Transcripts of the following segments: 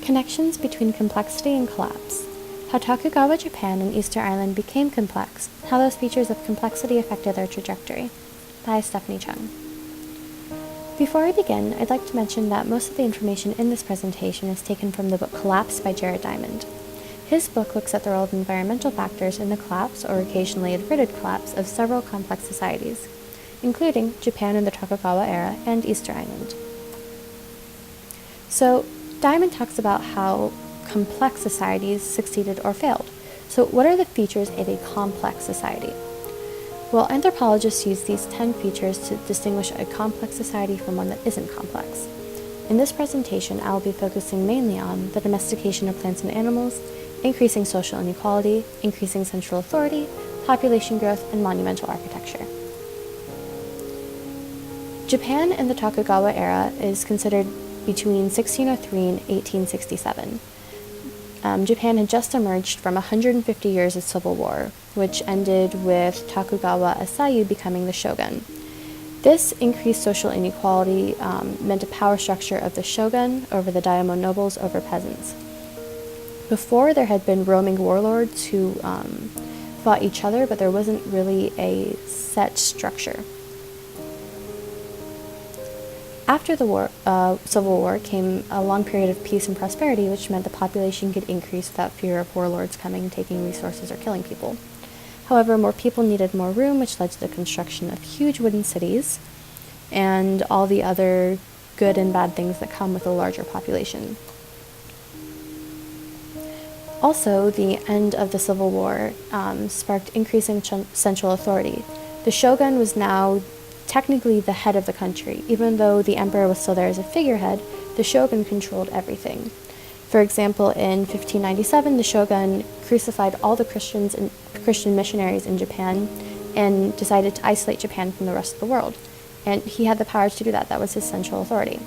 Connections between complexity and collapse. How Tokugawa Japan and Easter Island became complex, how those features of complexity affected their trajectory. By Stephanie Chung. Before I begin, I'd like to mention that most of the information in this presentation is taken from the book Collapse by Jared Diamond. His book looks at the role of environmental factors in the collapse, or occasionally adverted collapse, of several complex societies, including Japan in the Tokugawa era and Easter Island. So, Diamond talks about how complex societies succeeded or failed. So, what are the features of a complex society? Well, anthropologists use these 10 features to distinguish a complex society from one that isn't complex. In this presentation, I will be focusing mainly on the domestication of plants and animals, increasing social inequality, increasing central authority, population growth, and monumental architecture. Japan in the Tokugawa era is considered between 1603 and 1867. Japan had just emerged from 150 years of civil war, which ended with Tokugawa Ieyasu becoming the shogun. This increased social inequality meant a power structure of the shogun over the daimyo nobles over peasants. Before, there had been roaming warlords who fought each other, but there wasn't really a set structure. After the Civil War came a long period of peace and prosperity, which meant the population could increase without fear of warlords coming and taking resources or killing people. However, more people needed more room, which led to the construction of huge wooden cities and all the other good and bad things that come with a larger population. Also, the end of the Civil War sparked increasing central authority. The shogun was now technically the head of the country. Even though the emperor was still there as a figurehead, the shogun controlled everything. For example, in 1597, the shogun crucified all the Christian missionaries in Japan and decided to isolate Japan from the rest of the world. And he had the power to do that. That was his central authority.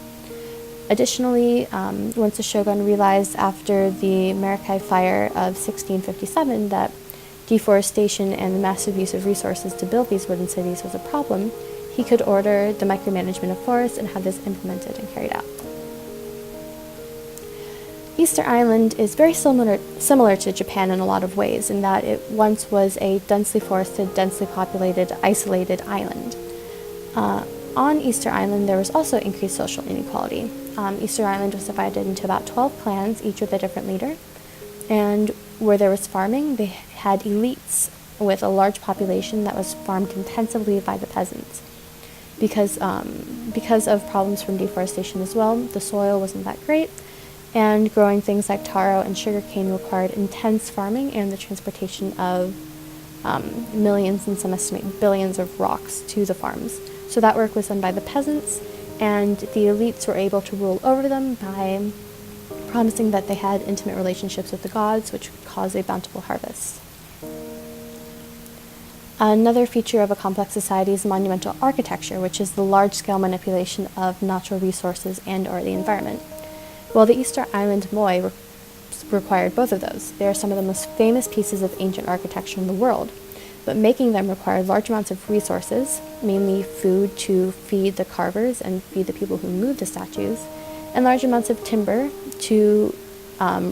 Additionally, once the shogun realized after the Maracay Fire of 1657 that deforestation and the massive use of resources to build these wooden cities was a problem, he could order the micromanagement of forests and have this implemented and carried out. Easter Island is very similar to Japan in a lot of ways, in that it once was a densely forested, densely populated, isolated island. On Easter Island, there was also increased social inequality. Easter Island was divided into about 12 clans, each with a different leader, and where there was farming, they had elites with a large population that was farmed intensively by the peasants. Because of problems from deforestation as well, the soil wasn't that great, and growing things like taro and sugarcane required intense farming and the transportation of millions, and some estimate billions of rocks to the farms. So that work was done by the peasants, and the elites were able to rule over them by promising that they had intimate relationships with the gods, which would cause a bountiful harvest. Another feature of a complex society is monumental architecture, which is the large-scale manipulation of natural resources and/or the environment. Well, the Easter Island Moai required both of those. They are some of the most famous pieces of ancient architecture in the world, but making them required large amounts of resources, mainly food to feed the carvers and feed the people who moved the statues, and large amounts of timber to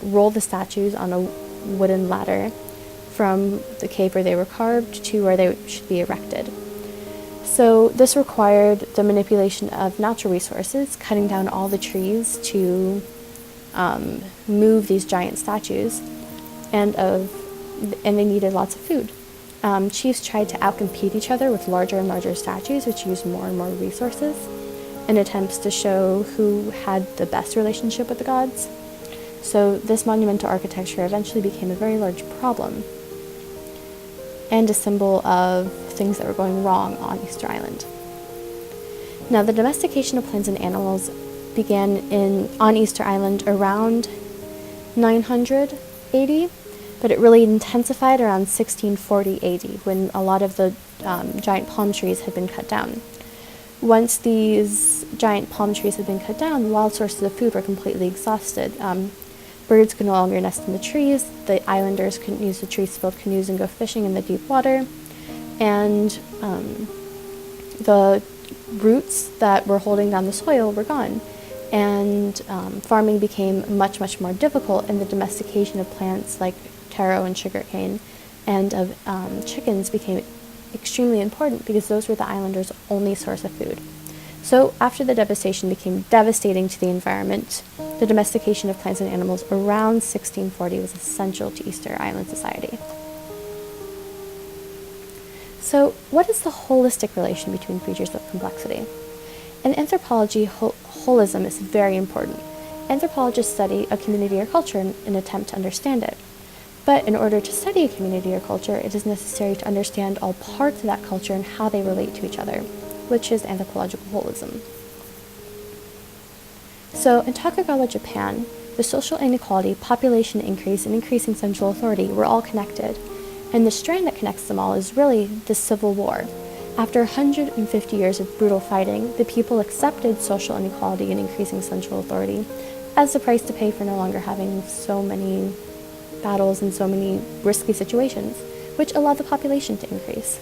roll the statues on a wooden ladder from the cave where they were carved to where they should be erected. So this required the manipulation of natural resources, cutting down all the trees to move these giant statues, and they needed lots of food. Chiefs tried to outcompete each other with larger and larger statues, which used more and more resources, in attempts to show who had the best relationship with the gods. So this monumental architecture eventually became a very large problem, and a symbol of things that were going wrong on Easter Island. Now, the domestication of plants and animals began on Easter Island around 900 AD, but it really intensified around 1640 AD, when a lot of the giant palm trees had been cut down. Once these giant palm trees had been cut down, wild sources of food were completely exhausted. Birds could no longer nest in the trees, the islanders couldn't use the tree-filled canoes and go fishing in the deep water, and the roots that were holding down the soil were gone. and farming became much, much more difficult, and the domestication of plants like taro and sugarcane and of chickens became extremely important because those were the islanders' only source of food. So after the devastation became devastating to the environment, the domestication of plants and animals around 1640 was essential to Easter Island society. So what is the holistic relation between features of complexity? In anthropology, holism is very important. Anthropologists study a community or culture in an attempt to understand it. But in order to study a community or culture, it is necessary to understand all parts of that culture and how they relate to each other, which is anthropological holism. So in Tokugawa, Japan, the social inequality, population increase, and increasing central authority were all connected. And the strand that connects them all is really the Civil War. After 150 years of brutal fighting, the people accepted social inequality and increasing central authority as the price to pay for no longer having so many battles and so many risky situations, which allowed the population to increase.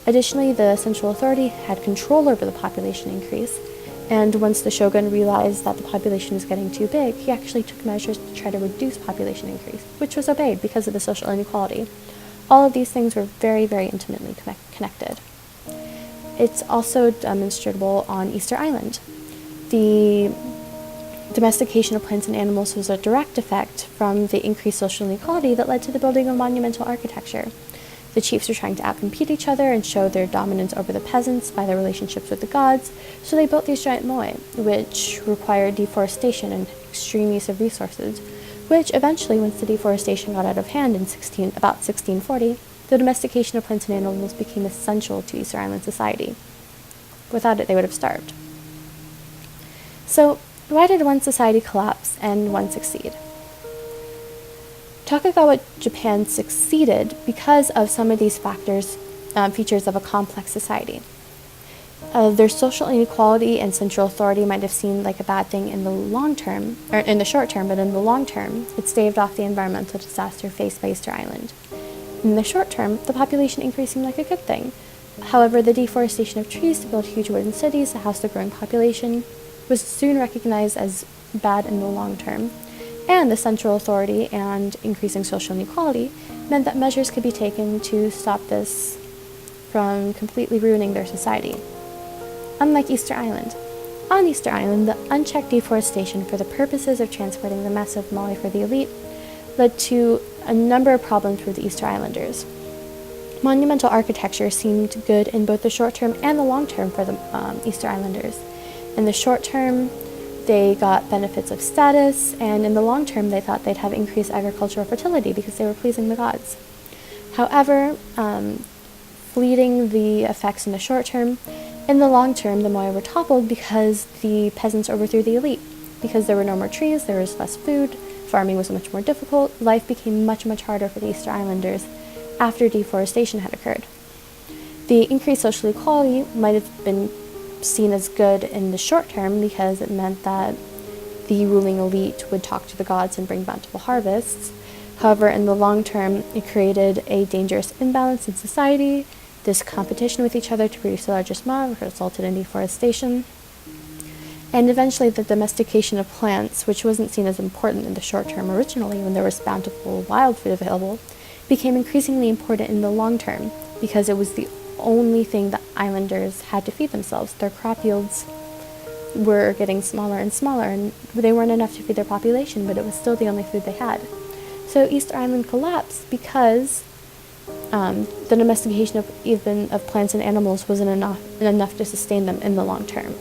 Additionally, the central authority had control over the population increase, and once the shogun realized that the population was getting too big, he actually took measures to try to reduce population increase, which was obeyed because of the social inequality. All of these things were very, very intimately connected. It's also demonstrable on Easter Island. The domestication of plants and animals was a direct effect from the increased social inequality that led to the building of monumental architecture. The chiefs were trying to outcompete each other and show their dominance over the peasants by their relationships with the gods, so they built these giant moai, which required deforestation and extreme use of resources, which eventually, once the deforestation got out of hand in about 1640, the domestication of plants and animals became essential to Easter Island society. Without it, they would have starved. So, why did one society collapse and one succeed? Tokugawa Japan succeeded because of some of these features of a complex society. Their social inequality and central authority might have seemed like a bad thing in the long term, or in the short term, but in the long term, it staved off the environmental disaster faced by Easter Island. In the short term, the population increase seemed like a good thing. However, the deforestation of trees to build huge wooden cities to house the growing population was soon recognized as bad in the long term, and the central authority and increasing social inequality meant that measures could be taken to stop this from completely ruining their society. Unlike Easter Island. On Easter Island, the unchecked deforestation for the purposes of transporting the massive moai for the elite led to a number of problems for the Easter Islanders. Monumental architecture seemed good in both the short term and the long term for the Easter Islanders. In the short term, they got benefits of status, and in the long term, they thought they'd have increased agricultural fertility because they were pleasing the gods. However, fleeting the effects in the short term, in the long term, the moai were toppled because the peasants overthrew the elite. Because there were no more trees, there was less food, farming was much more difficult, life became much, much harder for the Easter Islanders after deforestation had occurred. The increased social equality might have been seen as good in the short term because it meant that the ruling elite would talk to the gods and bring bountiful harvests. However, in the long term, it created a dangerous imbalance in society. This competition with each other to produce the largest moai resulted in deforestation. And eventually the domestication of plants, which wasn't seen as important in the short term originally when there was bountiful wild food available, became increasingly important in the long term because it was the only thing the islanders had to feed themselves. Their crop yields were getting smaller and smaller, and they weren't enough to feed their population, but it was still the only food they had. So Easter Island collapsed because the domestication of plants and animals wasn't enough to sustain them in the long term.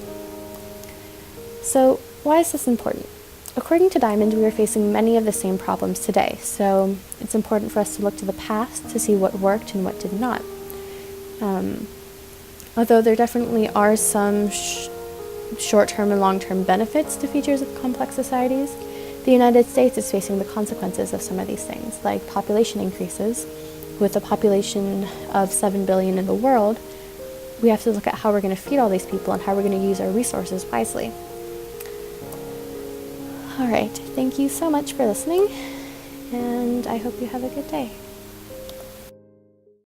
So why is this important? According to Diamond, we are facing many of the same problems today, so it's important for us to look to the past to see what worked and what did not. Although there definitely are some short-term and long-term benefits to features of complex societies, the United States is facing the consequences of some of these things, like population increases. With a population of 7 billion in the world, we have to look at how we're going to feed all these people and how we're going to use our resources wisely. All right, thank you so much for listening, and I hope you have a good day.